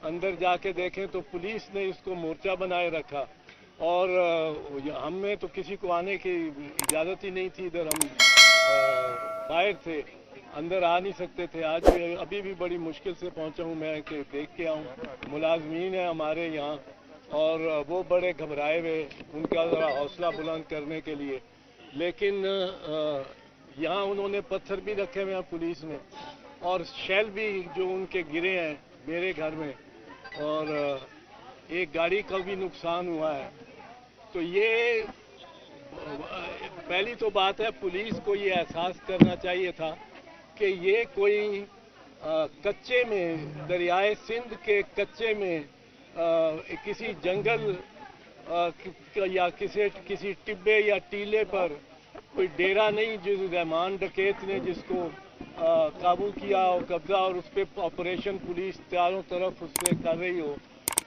अंदर जाके देखें तो पुलिस ने इसको मोर्चा बनाए रखा और हमें तो किसी को आने की इजाज़त ही नहीं थी। इधर हम बाहर थे, अंदर आ नहीं सकते थे। आज अभी भी बड़ी मुश्किल से पहुंचा हूं मैं कि देख के आऊं। मुलाजमीन है हमारे यहाँ और वो बड़े घबराए हुए, उनका ज़रा हौसला बुलंद करने के लिए। लेकिन यहाँ उन्होंने पत्थर भी रखे हुए हैं पुलिस ने, और शेल भी जो उनके गिरे हैं मेरे घर में, और एक गाड़ी का भी नुकसान हुआ है। तो ये पहली तो बात है, पुलिस को ये एहसास करना चाहिए था कि ये कोई कच्चे में, दरियाए सिंध के कच्चे में किसी जंगल या किसी टिब्बे या टीले पर कोई डेरा नहीं जिस रहमान डकैत ने जिसको काबू किया और कब्जा, और उस पर ऑपरेशन पुलिस चारों तरफ उससे कर रही हो,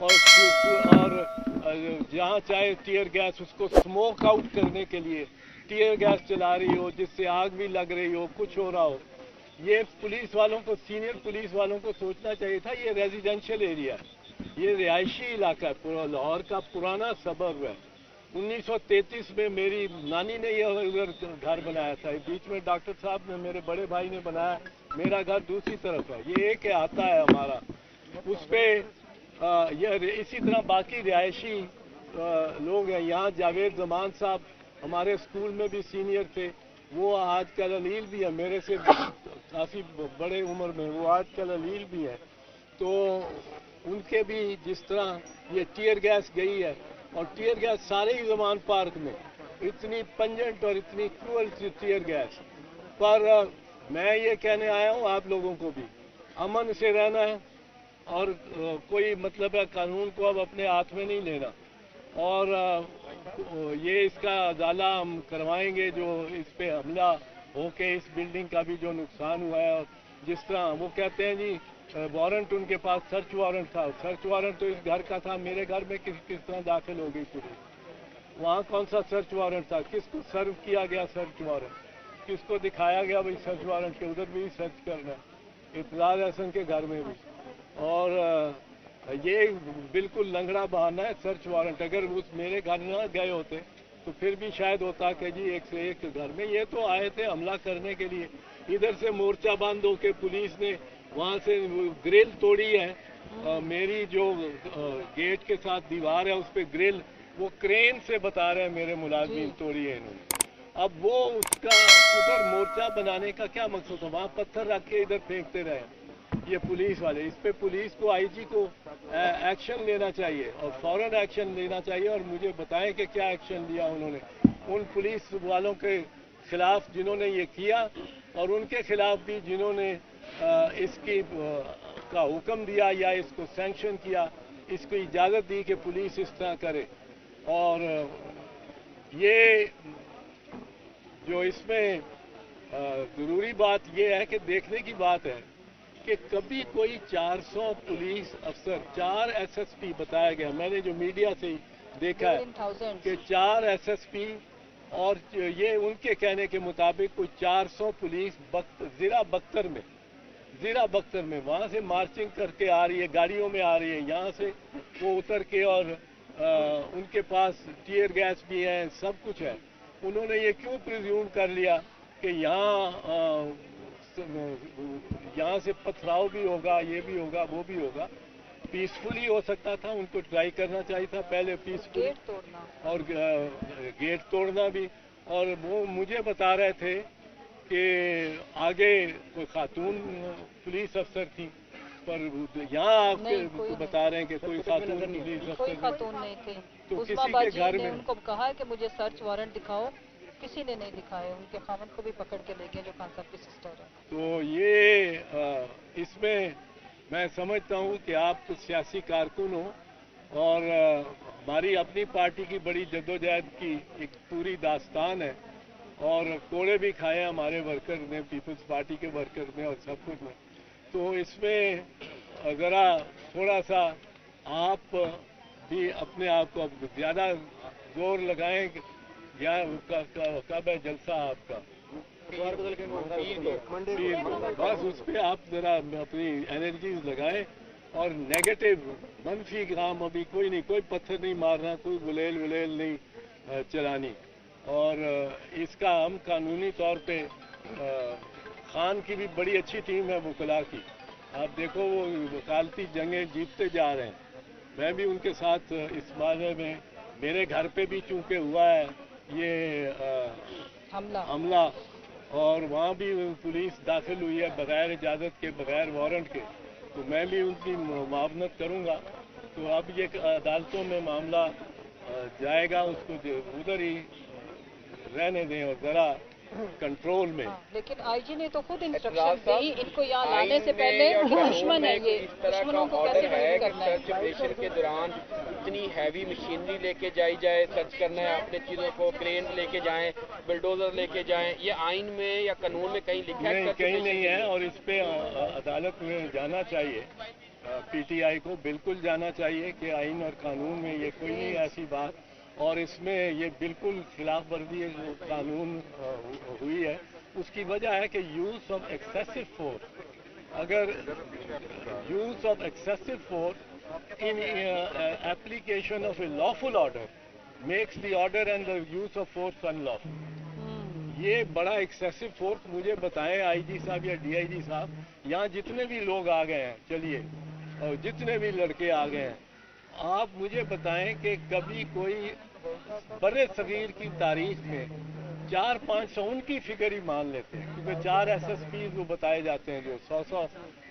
और जहाँ चाहे टीयर गैस उसको स्मोक आउट करने के लिए टीयर गैस चला रही हो, जिससे आग भी लग रही हो, कुछ हो रहा हो। ये पुलिस वालों को, सीनियर पुलिस वालों को सोचना चाहिए था। ये रेजिडेंशियल एरिया है, ये रिहायशी इलाका है, लाहौर का पुराना सबर्ब है। 1933 में मेरी नानी ने यह उधर घर बनाया था। बीच में डॉक्टर साहब ने, मेरे बड़े भाई ने बनाया। मेरा घर दूसरी तरफ है, ये एक आता है हमारा। उस पर यह इसी तरह बाकी रिहायशी लोग हैं। यहाँ जावेद जमान साहब हमारे स्कूल में भी सीनियर थे, वो आजकल अलील भी है, मेरे से काफ़ी बड़े उम्र में, वो आजकल अलील भी है। तो उनके भी जिस तरह ये टीयर गैस गई है, और टीयर गैस सारे ही जमान पार्क में इतनी पंजेंट और इतनी क्रूअल टीयर गैस। पर मैं ये कहने आया हूँ आप लोगों को भी अमन से रहना है, और कोई मतलब है कानून को अब अपने हाथ में नहीं लेना। और ये इसका अदाला हम करवाएंगे, जो इस पे हमला होके इस बिल्डिंग का भी जो नुकसान हुआ है। और जिस तरह वो कहते हैं जी वारंट उनके पास, सर्च वारंट था, सर्च वारंट तो इस घर का था, मेरे घर में किस तरह दाखिल हो गई पुलिस? वहाँ कौन सा सर्च वारंट था? किसको सर्व किया गया सर्च वारंट? किसको दिखाया गया भाई सर्च वारंट के? उधर भी सर्च करना, इब्तिदार हसन के घर में भी। और ये बिल्कुल लंगड़ा बहाना है सर्च वारंट। अगर उस मेरे घर ना गए होते तो फिर भी शायद होता कि जी एक से एक घर में। ये तो आए थे हमला करने के लिए। इधर से मोर्चा बंद होके पुलिस ने वहाँ से ग्रिल तोड़ी है। मेरी जो गेट के साथ दीवार है उस पर ग्रिल वो क्रेन से बता रहे हैं मेरे मुलाजिम तोड़ी है इन्होंने। अब वो उसका उधर मोर्चा बनाने का क्या मकसद था? वहाँ पत्थर रख के इधर फेंकते रहे ये पुलिस वाले। इस पे पुलिस को, आईजी को एक्शन लेना चाहिए और फौरन एक्शन लेना चाहिए। और मुझे बताएं कि क्या एक्शन लिया उन्होंने उन पुलिस वालों के खिलाफ जिन्होंने ये किया, और उनके खिलाफ भी जिन्होंने इसकी का हुक्म दिया या इसको सैंक्शन किया, इसको इजाज़त दी कि पुलिस इस तरह करे। और ये जो इसमें ज़रूरी बात यह है कि देखने की बात है कि कभी कोई 400 पुलिस अफसर, 4 एसएसपी बताया गया, मैंने जो मीडिया से देखा है कि 4 एसएसपी, और ये उनके कहने के मुताबिक कोई 400 पुलिस ज़ीरा बख्तर में वहाँ से मार्चिंग करके आ रही है, गाड़ियों में आ रही है। यहाँ से वो उतर के, और उनके पास टीयर गैस भी है, सब कुछ है। उन्होंने ये क्यों प्रिज्यूम कर लिया कि यहाँ से पथराव भी होगा, ये भी होगा, वो भी होगा? पीसफुली हो सकता था, उनको ट्राई करना चाहिए था पहले पीसफुली, गेट तोड़ना, और गेट तोड़ना भी। और वो मुझे बता रहे थे कि आगे कोई खातून पुलिस अफसर थी, पर यहाँ आपके बता रहे हैं कि कोई खातून पुलिस अफसर, कोई खातून नहीं थी। तो किसी के घर में उनको कहा कि मुझे सर्च वारंट दिखाओ, किसी ने नहीं दिखाया। उनके खामन को भी पकड़ के ले गए जो खान साहब की सिस्टर है। तो ये इसमें मैं समझता हूँ कि आप तो सियासी कारकुन हो, और हमारी अपनी पार्टी की बड़ी जद्दोजहद की एक पूरी दास्तान है, और कोड़े भी खाए हमारे वर्कर ने, पीपल्स पार्टी के वर्कर ने, और सब कुछ में। तो इसमें ज़रा थोड़ा सा आप भी अपने आप को ज़्यादा जोर लगाएं। या कब है जलसा आपका? बस उस पर आप ज़रा अपनी एनर्जीज लगाएं اور نیگیٹو منفی کام ابھی کوئی نہیں, کوئی پتھر نہیں مارنا, کوئی گلیل ولیل نہیں چلانی. اور اس کا ہم قانونی طور پہ خان کی بھی بڑی اچھی ٹیم ہے وکلاء کی, آپ دیکھو وہ وکالتی جنگیں جیتتے جا رہے ہیں. میں بھی ان کے ساتھ اس بارے میں, میرے گھر پہ بھی چونکہ ہوا ہے یہ حملہ, اور وہاں بھی پولیس داخل ہوئی ہے بغیر اجازت کے, بغیر وارنٹ کے, تو میں بھی ان کی معاونت کروں گا. تو اب یہ عدالتوں میں معاملہ جائے گا, اس کو ادھر ہی رہنے دیں اور ذرا کنٹرول میں. لیکن آئی جی نے تو خود انسٹرکشن دی ان کو یہاں لانے سے پہلے کہ دشمن ہے, یہ دشمنوں کو کیسے ڈیل کرنا ہے. سرچ آپریشن کے دوران اتنی ہیوی مشینری لے کے جائی جائے, سرچ کرنا ہے اپنے چیزوں کو, کرین لے کے جائیں, بلڈوزر لے کے جائیں, یہ آئین میں یا قانون میں کہیں لکھا ہے؟ کہیں نہیں ہے, اور اس پہ عدالت میں جانا چاہیے, پی ٹی آئی کو بالکل جانا چاہیے کہ آئین اور قانون میں یہ کوئی نہیں ایسی بات, اور اس میں یہ بالکل خلاف ورزی قانون ہوئی ہے. اس کی وجہ ہے کہ یوز آف ایکسیسو فورس, اگر use of excessive force in application of a lawful order makes the order and the use of force in lawful. یہ بڑا ایکسیسو فورس مجھے بتائیں آئی جی صاحب یا ڈی آئی جی صاحب, یہاں جتنے بھی لوگ آ گئے ہیں, چلیے, اور جتنے بھی لڑکے آ گئے ہیں, آپ مجھے بتائیں کہ کبھی کوئی بر صغیر کی تاریخ میں 400-500 ان کی فگر ہی مان لیتے ہیں, کیونکہ 4 ایس ایس پیز وہ بتائے جاتے ہیں جو 100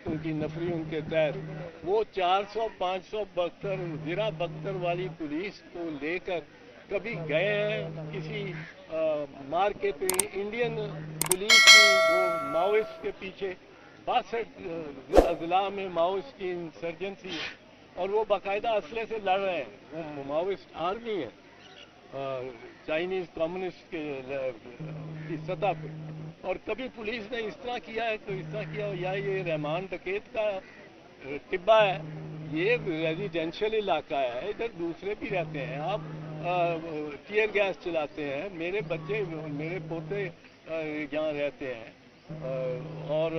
ان کی نفری ان کے تحت, وہ 400-500 بختر زرہ بختر والی پولیس کو لے کر کبھی گئے ہیں کسی مارکیٹ میں؟ انڈین پولیس کی وہ ماؤسٹ کے پیچھے 62 اضلاع میں ماؤسٹ کی انسرجنسی ہے, اور وہ باقاعدہ اسلحے سے لڑ رہے ہیں, وہ ماؤسٹ آرمی ہے چائنیز کمیونسٹ کی سطح پہ. اور کبھی پولیس نے اس طرح کیا ہے, تو اس طرح کیا, یا یہ رحمان ڈکیت کا ٹبہ ہے, یہ ریزیڈینشل علاقہ ہے, ادھر دوسرے بھی رہتے ہیں, آپ ٹیئر گیس چلاتے ہیں, میرے بچے میرے پوتے یہاں رہتے ہیں, اور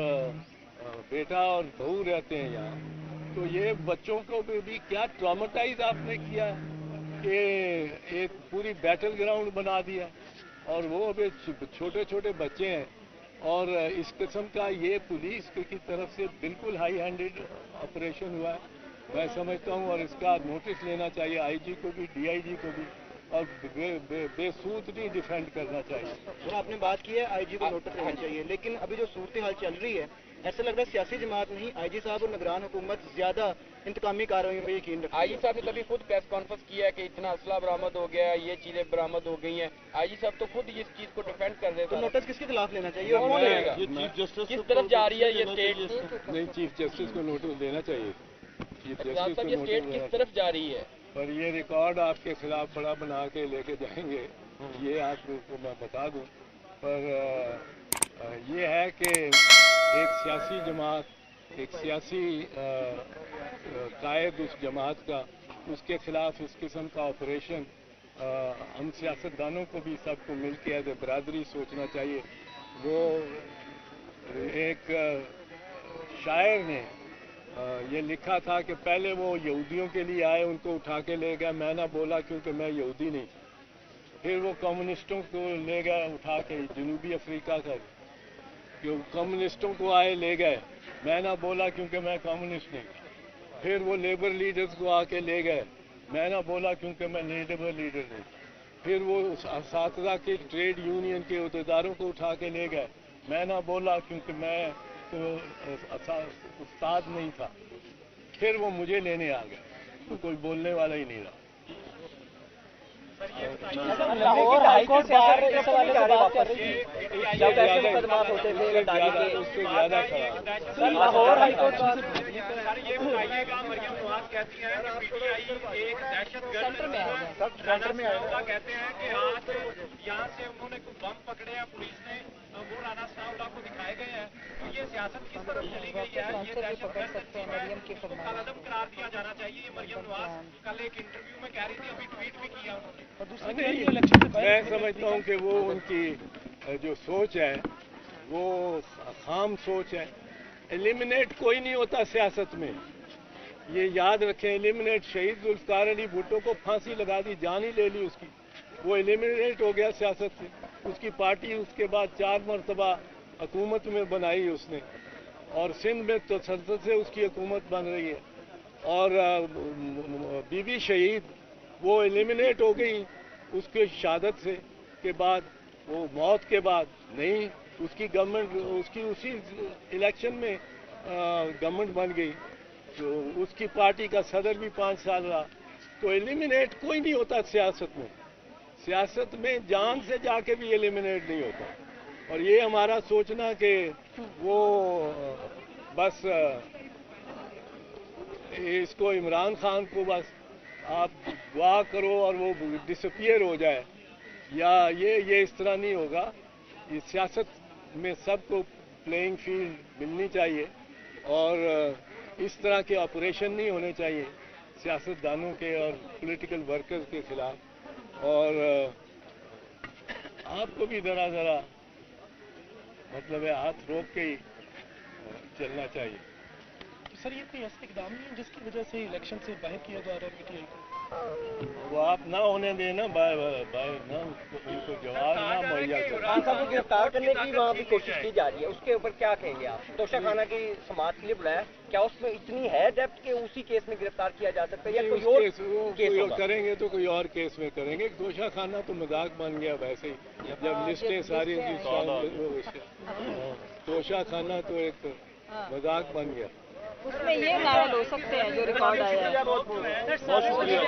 بیٹا اور بہو رہتے ہیں یہاں. تو یہ بچوں کو بھی کیا ٹراماٹائز آپ نے کیا کہ ایک پوری بیٹل گراؤنڈ بنا دیا, اور وہ ابھی چھوٹے چھوٹے بچے ہیں. اور اس قسم کا یہ پولیس کی طرف سے بالکل ہائی ہینڈڈ آپریشن ہوا ہے, میں سمجھتا ہوں, اور اس کا نوٹس لینا چاہیے آئی جی کو بھی, ڈی آئی جی کو بھی, اور بے سود نہیں ڈیفینڈ کرنا چاہیے. وہ آپ نے بات کی ہے آئی جی کو نوٹس لینا چاہیے, لیکن ابھی جو صورتحال چل رہی ہے ایسا لگ رہا ہے سیاسی جماعت نہیں, آئی جی صاحب اور نگران حکومت زیادہ انتقامی کارروائیوں پہ یقین رکھتی ہے. آئی جی صاحب نے تبھی خود پریس کانفرنس کیا ہے کہ اتنا اسلحہ برآمد ہو گیا ہے, یہ چیزیں برآمد ہو گئی ہیں. آئی جی صاحب تو خود اس چیز کو ڈیفینڈ کر رہے تو تھے. نوٹس کس کے خلاف لینا چاہیے اور کون لے گا؟ کس طرف جا رہی ہے یہ اسٹیٹ؟ نہیں, چیف جسٹس کو نوٹس دینا چاہیے. چیف جسٹس صاحب کو یہ نوٹس اسٹیٹ کس طرف جا رہی ہے؟ پر یہ ریکارڈ آپ کے خلاف بڑا بنا کے لے کے جائیں گے, یہ آپ کو میں بتا دوں. پر یہ ہے کہ ایک سیاسی جماعت, ایک سیاسی قائد اس جماعت کا, اس کے خلاف اس قسم کا آپریشن, ہم سیاستدانوں کو بھی سب کو مل کے ایز اے برادری سوچنا چاہیے. وہ ایک شاعر نے یہ لکھا تھا کہ پہلے وہ یہودیوں کے لیے آئے, ان کو اٹھا کے لے گیا, میں نہ بولا کیونکہ میں یہودی نہیں. پھر وہ کمیونسٹوں کو لے گئے اٹھا کے, جنوبی افریقہ کا, کہ کمیونسٹوں کو آئے لے گئے, میں نہ بولا کیونکہ میں کمیونسٹ نہیں. پھر وہ لیبر لیڈرز کو آ کے لے گئے, میں نہ بولا کیونکہ میں لیبر لیڈر نہیں. پھر وہ اساتذہ کے ٹریڈ یونین کے عہدیداروں کو اٹھا کے لے گئے, میں نہ بولا کیونکہ میں استاد نہیں تھا. پھر وہ مجھے لینے آ گئے, تو کوئی بولنے والا ہی نہیں رہا. لاہور ہائی کورٹ سے اس حوالے سے بات کر رہی تھی جب ایسے مقدمات ہوتے تھے اس سے زیادہ خراب. لاہور ہائی کورٹ یہ بتائیے گا, مریم نواز کہتی ہیں کہ پی ٹی آئی ایک دہشت گرد رانا ثناءاللہ کہتے ہیں کہ آج یہاں سے انہوں نے کوئی بم پکڑے ہیں پولیس نے, وہ رانا ثناءاللہ کو دکھائے گئے ہیں. تو یہ سیاست کس طرف چلی گئی ہے؟ یہ دہشت گرد قلعم قرار دیا جانا چاہیے. یہ مریم نواز کل ایک انٹرویو میں کہہ رہی تھی, ابھی ٹویٹ بھی کیا انہوں نے. میں سمجھتا ہوں کہ وہ ان کی جو سوچ ہے وہ خام سوچ ہے. ایلیمنیٹ کوئی نہیں ہوتا سیاست میں, ये याद रखें, एलिमिनेट शहीद जुल्फकार अली भुट्टो को फांसी लगा दी, जान ही ले ली उसकी, वो एलिमिनेट हो गया सियासत से। उसकी पार्टी उसके बाद 4 मरतबा हुकूमत में बनाई उसने, और सिंध में तो संसद से उसकी हुकूमत बन रही है। और बीबी शहीद वो एलिमिनेट हो गई उसके शहादत से के बाद, वो मौत के बाद नहीं, उसकी गवर्नमेंट उसकी उसी इलेक्शन में गवर्नमेंट बन गई, तो उसकी पार्टी का सदर भी 5 साल रहा। तो एलिमिनेट कोई नहीं होता सियासत में, सियासत में जान से जाके भी एलिमिनेट नहीं होता। और ये हमारा सोचना कि वो बस इसको इमरान खान को बस आप दुआ करो और वो डिसअपियर हो जाए, या ये इस तरह नहीं होगा। ये सियासत में सबको प्लेइंग फील्ड मिलनी चाहिए, और इस तरह के ऑपरेशन नहीं होने चाहिए सियासतदानों के और पॉलिटिकल वर्कर्स के खिलाफ। और आपको भी ज़रा मतलब है हाथ रोक के ही चलना चाहिए। सर ये कोई ऐसा इकदाम नहीं है जिसकी वजह से इलेक्शन से बाहर किया जा रहा है पीटीआई को? वो आप ना होने देना, ना उनको जवाब ना मुहैया करें। खान साहब को गिरफ्तार करने की वहाँ भी कोशिश की जा रही है, उसके ऊपर क्या कहेंगे आप? तोशा खाना की समाअत के लिए बुलाया, क्या उसमें इतनी है डेप्थ कि उसी केस में गिरफ्तार किया जा सकता है, या कोई और केस होगा? करेंगे तो कोई और केस में करेंगे। तोशा खाना तो मजाक बन गया वैसे ही, जब लिस्टें सारी तोशा खाना तो एक मजाक बन गया। उसमें ये वायरल हो सकते हैं जो रिकॉर्ड आया है। बहुत शुक्रिया।